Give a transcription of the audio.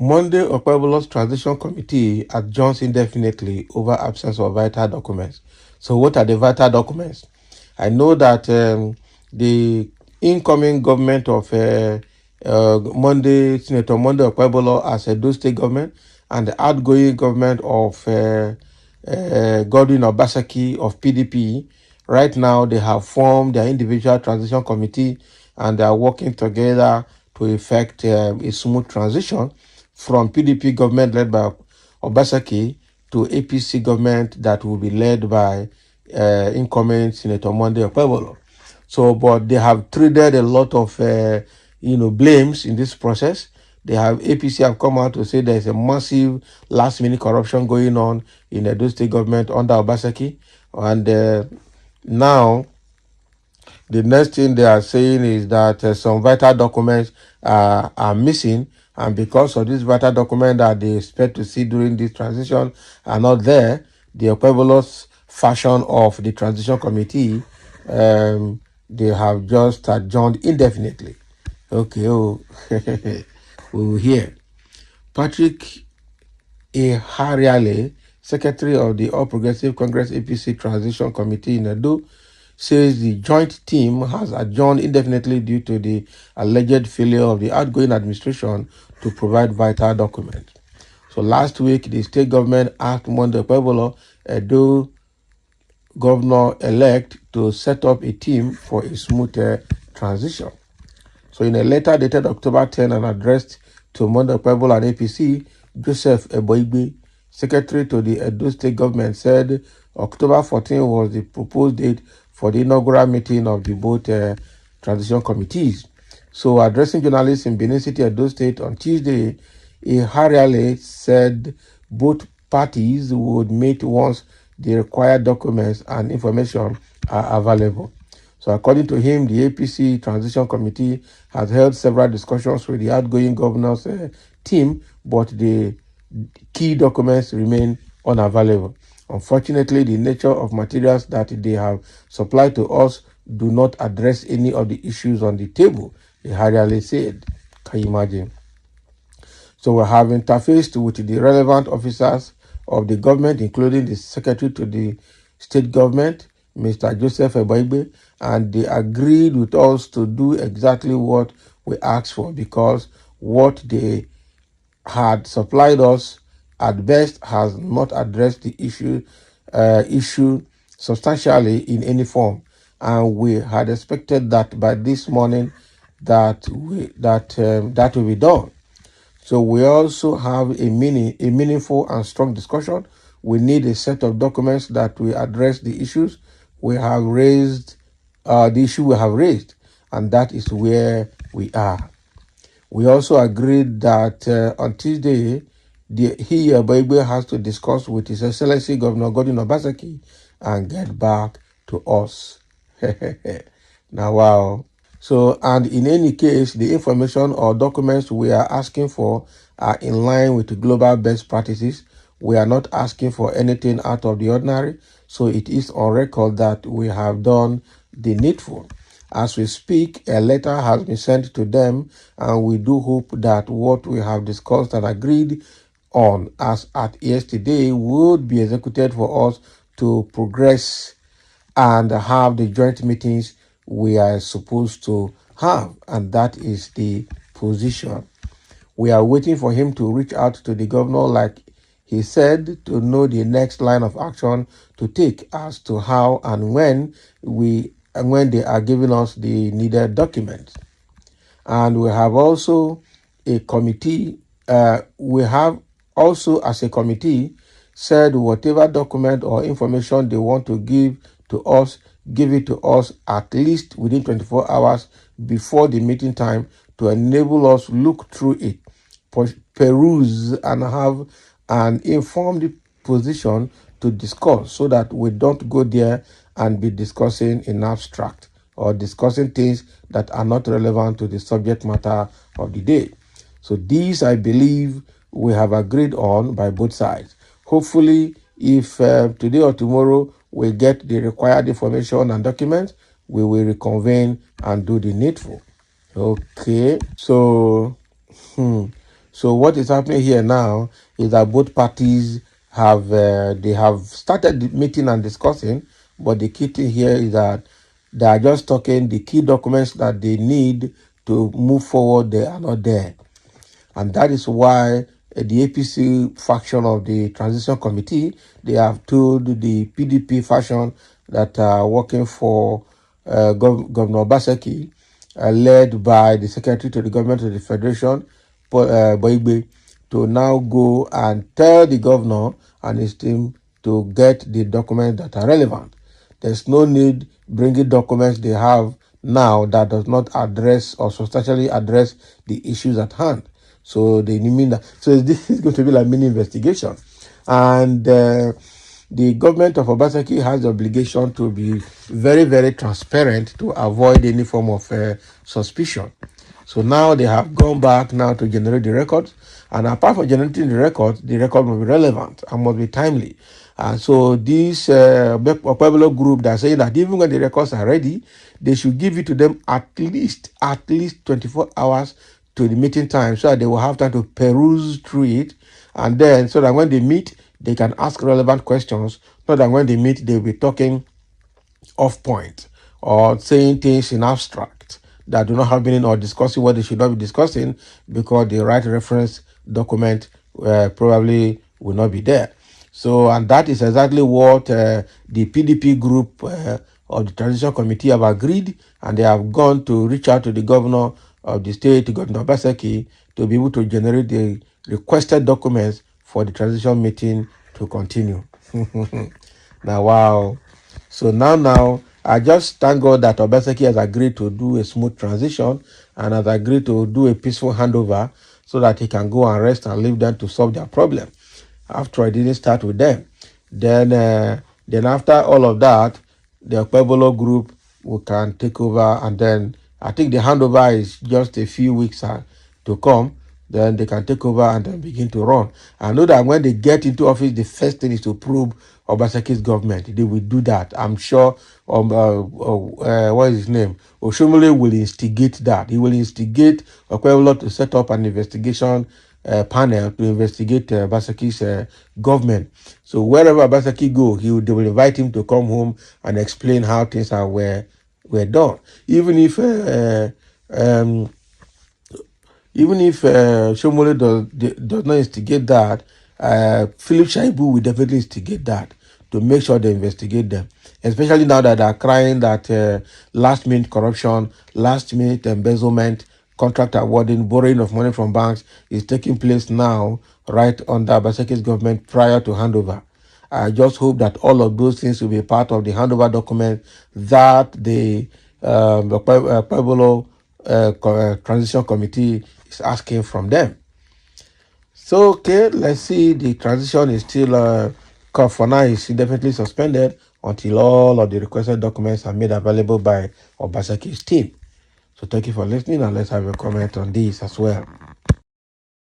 Monday, Okpebholo's transition committee adjourns indefinitely over absence of vital documents. So what are the vital documents? I know that the incoming government of Senator Monday Okpebholo as a Edo State government, and the outgoing government of Godwin Obaseki of PDP, right now they have formed their individual transition committee and they are working together to effect a smooth transition from PDP government led by Obaseki to APC government that will be led by incoming Senator Monday Okpebholo. So, but they have traded a lot of, blames in this process. They have APC have come out to say there is a massive last-minute corruption going on in the Edo State government under Obaseki, and now the next thing they are saying is that some vital documents are missing, and because of this vital document that they expect to see during this transition are not there, the Okpebholo's fashion of the transition committee, they have just adjourned indefinitely. Okay, we will hear. Patrick Ihariale, secretary of the All Progressive Congress APC Transition Committee in Edo, says the joint team has adjourned indefinitely due to the alleged failure of the outgoing administration to provide vital documents. So last week, the state government asked Monday Okpebholo, Edo governor-elect, to set up a team for a smoother transition. So in a letter dated October 10 and addressed to Monday Okpebholo and APC, Joseph Eboigbe, secretary to the Edo State government, said October 14 was the proposed date for the inaugural meeting of the both transition committees. So addressing journalists in Benin City, Edo State on Tuesday, Ihariale said both parties would meet once the required documents and information are available. So according to him, the APC Transition Committee has held several discussions with the outgoing governor's team, but the key documents remain unavailable. Unfortunately, the nature of materials that they have supplied to us do not address any of the issues on the table, Ihariale said. Can you imagine? So we have interfaced with the relevant officers of the government, including the secretary to the state government, Mr. Joseph Eboigbe, and they agreed with us to do exactly what we asked for, because what they had supplied us at best has not addressed the issue substantially in any form, and we had expected that by this morning that will be done. So we also have a meaningful and strong discussion. We need a set of documents that will address the issues we have raised, and that is where we are. We also agreed that on Tuesday, Eboigbe has to discuss with His Excellency Governor Godwin Obaseki and get back to us. Now, wow. So, and in any case, the information or documents we are asking for are in line with global best practices. We are not asking for anything out of the ordinary. So it is on record that we have done the needful. As we speak, a letter has been sent to them, and we do hope that what we have discussed and agreed on as at yesterday would be executed for us to progress and have the joint meetings we are supposed to have, and that is the position. We are waiting for him to reach out to the governor, like he said, to know the next line of action to take as to how and when they are giving us the needed documents. And we have also a committee. We have also, as a committee, said whatever document or information they want to give it to us at least within 24 hours before the meeting time, to enable us look through it, peruse, and have an informed position to discuss, so that we don't go there and be discussing in abstract or discussing things that are not relevant to the subject matter of the day. So these, I believe, we have agreed on by both sides. Hopefully, if today or tomorrow we get the required information and documents, we will reconvene and do the needful. Okay, so So what is happening here now is that both parties have they have started the meeting and discussing, but the key thing here is that they are just talking the key documents that they need to move forward. They are not there. And that is why the APC faction of the transition committee, they have told the PDP faction that are working for Governor Obaseki, led by the Secretary to the Government of the Federation, Boigbe, to now go and tell the governor and his team to get the documents that are relevant. There's no need bringing documents they have now that does not address or substantially address the issues at hand. So they mean that. So this is going to be like mini investigation, and the government of Obaseki has the obligation to be very, very transparent to avoid any form of suspicion. So now they have gone back now to generate the records, and apart from generating the record must be relevant and must be timely. And so this Okpebholo group, they're saying that even when the records are ready, they should give it to them at least 24 hours to the meeting time, so that they will have time to peruse through it, and then so that when they meet, they can ask relevant questions, so that when they meet, they'll be talking off point or saying things in abstract that do not have meaning or discussing what they should not be discussing because the right reference document probably will not be there. So, and that is exactly what the PDP group of the transition committee have agreed, and they have gone to reach out to the governor of the state, Governor Obaseki, to be able to generate the requested documents for the transition meeting to continue. Now, wow. So now, I just thank God that Obaseki has agreed to do a smooth transition and has agreed to do a peaceful handover so that he can go and rest and leave them to solve their problem. After I didn't start with them. Then after all of that, the Okpebholo group can take over, and then I think the handover is just a few weeks to come. Then they can take over and then begin to run. I know that when they get into office, the first thing is to probe Obaseki's government. They will do that. I'm sure what is his name? Oshomole will instigate that. He will instigate Okpebholo to set up an investigation panel to investigate Obaseki's government. So wherever Obaseki go, they will invite him to come home and explain how things were done. Even if Shomole does not instigate that, Philip Shaibu will definitely instigate that to make sure they investigate them. Especially now that they are crying that last-minute corruption, last-minute embezzlement, contract awarding, borrowing of money from banks is taking place now, right under Obaseki's government prior to handover. I just hope that all of those things will be part of the handover document that the Okpebholo transition committee is asking from them. So, okay, let's see. The transition is still, for now, is indefinitely suspended until all of the requested documents are made available by Obaseki's team. So, thank you for listening, and let's have a comment on this as well.